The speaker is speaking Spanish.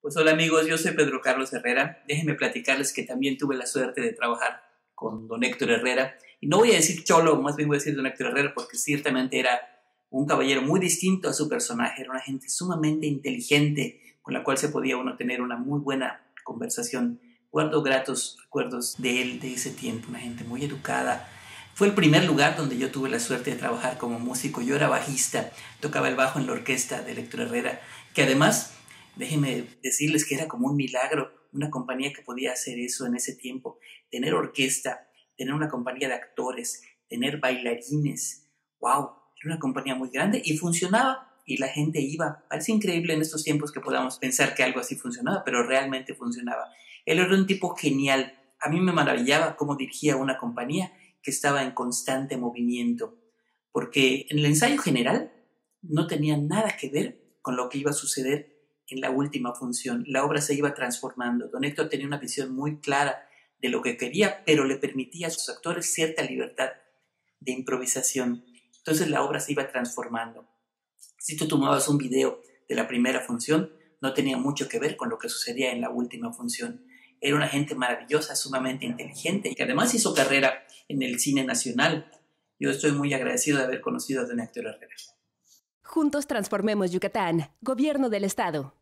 Pues hola amigos, yo soy Pedro Carlos Herrera. Déjenme platicarles que también tuve la suerte de trabajar con don Héctor Herrera. Y no voy a decir cholo, más bien voy a decir don Héctor Herrera porque ciertamente era un caballero muy distinto a su personaje. Era una gente sumamente inteligente con la cual se podía uno tener una muy buena conversación. Guardo gratos recuerdos de él, de ese tiempo, una gente muy educada. Fue el primer lugar donde yo tuve la suerte de trabajar como músico. Yo era bajista, tocaba el bajo en la orquesta de Héctor Herrera, que además, déjenme decirles que era como un milagro, una compañía que podía hacer eso en ese tiempo, tener orquesta, tener una compañía de actores, tener bailarines. ¡Wow! Era una compañía muy grande y funcionaba y la gente iba. Parece increíble en estos tiempos que podamos pensar que algo así funcionaba, pero realmente funcionaba. Él era un tipo genial. A mí me maravillaba cómo dirigía una compañía que estaba en constante movimiento, porque en el ensayo general no tenía nada que ver con lo que iba a suceder en la última función. La obra se iba transformando. Don Héctor tenía una visión muy clara de lo que quería, pero le permitía a sus actores cierta libertad de improvisación. Entonces la obra se iba transformando. Si tú tomabas un video de la primera función, no tenía mucho que ver con lo que sucedía en la última función. Era una gente maravillosa, sumamente inteligente, y que además hizo carrera en el cine nacional. Yo estoy muy agradecido de haber conocido a don Héctor Herrera. Juntos transformemos Yucatán. Gobierno del Estado.